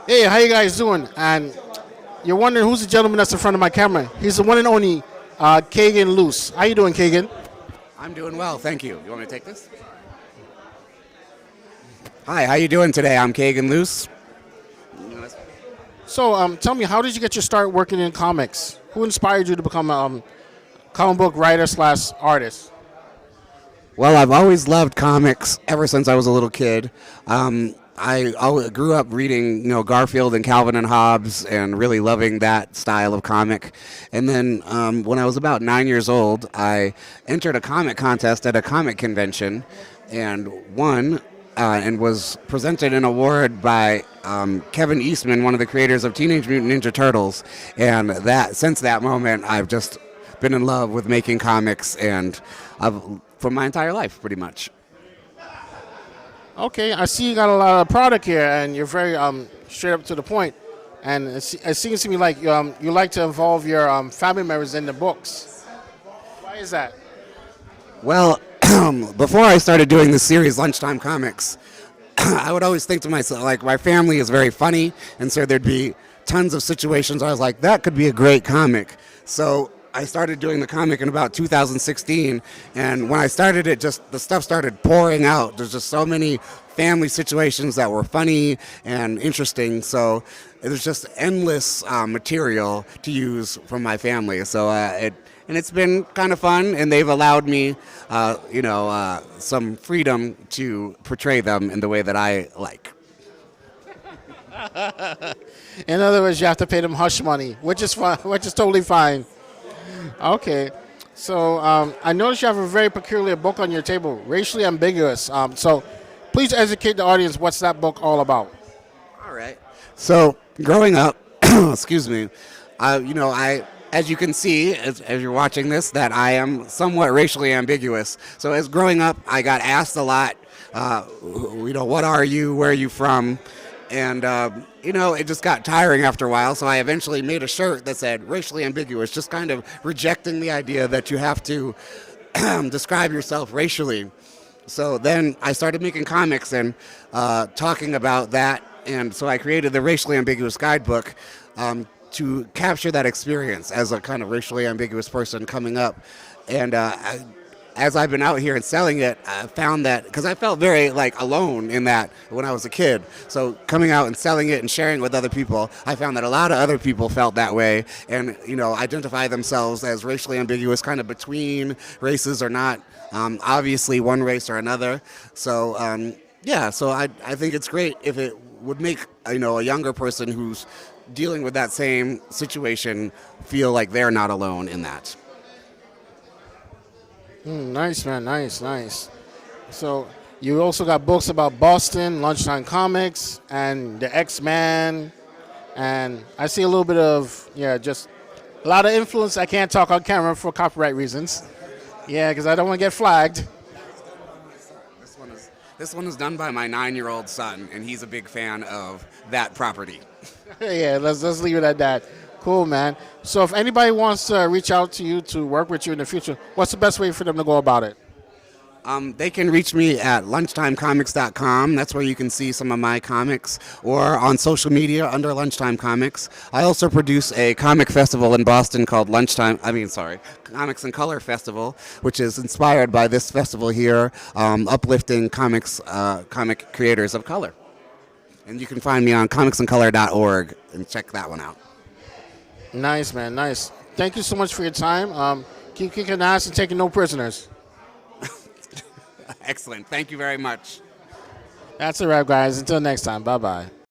Hey, how you guys doing? And you're wondering who's the gentleman that's in front of my camera. He's the one and only Cagen Luse. How you doing, Cagen? I'm doing well, thank you. You want me to take this? Hi, how you doing today? I'm Cagen Luse. So, tell me, how did you get your start working in comics? Who inspired you to become a comic book writer slash artist? Well, I've always loved comics ever since I was a little kid. Grew up reading, Garfield and Calvin and Hobbes, and really loving that style of comic. And then when I was about 9 years old, I entered a comic contest at a comic convention, and won. And was presented an award by Kevin Eastman, one of the creators of Teenage Mutant Ninja Turtles. And since that moment, I've just been in love with making comics, and for my entire life, pretty much. Okay, I see you got a lot of product here, and you're very straight up to the point. And it seems to me like you like to involve your family members in the books. Why is that? Well, before I started doing this series, Lunchtime Comics, I would always think to myself, like, my family is very funny, and so there'd be tons of situations I was like, that could be a great comic. So I started doing the comic in about 2016, and when I started it, just the stuff started pouring out. There's just so many family situations that were funny and interesting, so there's just endless material to use from my family. So it's been kind of fun, and they've allowed me, some freedom to portray them in the way that I like. In other words, you have to pay them hush money, which is fine, which is totally fine. Okay, so I noticed you have a very peculiar book on your table, Racially Ambiguous. So please educate the audience. What's that book all about? All right. So growing up, excuse me, as you can see, as you're watching this, that I am somewhat racially ambiguous. So as growing up, I got asked a lot, what are you, where are you from? And, it just got tiring after a while, so I eventually made a shirt that said racially ambiguous, just kind of rejecting the idea that you have to describe yourself racially. So then I started making comics and talking about that, and so I created the Racially Ambiguous Guidebook to capture that experience as a kind of racially ambiguous person coming up. And as I've been out here and selling it, I found that, because I felt very alone in that when I was a kid. So coming out and selling it and sharing it with other people, I found that a lot of other people felt that way and, identify themselves as racially ambiguous, kind of between races or not, obviously one race or another. So, so I think it's great if it would make, a younger person who's dealing with that same situation feel like they're not alone in that. Nice, man. Nice. So you also got books about Boston, Lunchtime Comics, and the X-Men. And I see a little bit of, just a lot of influence. I can't talk on camera for copyright reasons. Yeah, because I don't want to get flagged. This one is done by my 9-year-old son, and he's a big fan of that property. Yeah, let's leave it at that. Cool, man. So if anybody wants to reach out to you to work with you in the future, what's the best way for them to go about it? They can reach me at lunchtimecomics.com. That's where you can see some of my comics, or on social media under Lunchtime Comics. I also produce a comic festival in Boston called Comics and Color Festival, which is inspired by this festival here, uplifting comic creators of color. And you can find me on comicsandcolor.org and check that one out. Nice, man. Nice. Thank you so much for your time. Keep kicking ass and taking no prisoners. Excellent. Thank you very much. That's a wrap, guys. Until next time. Bye-bye.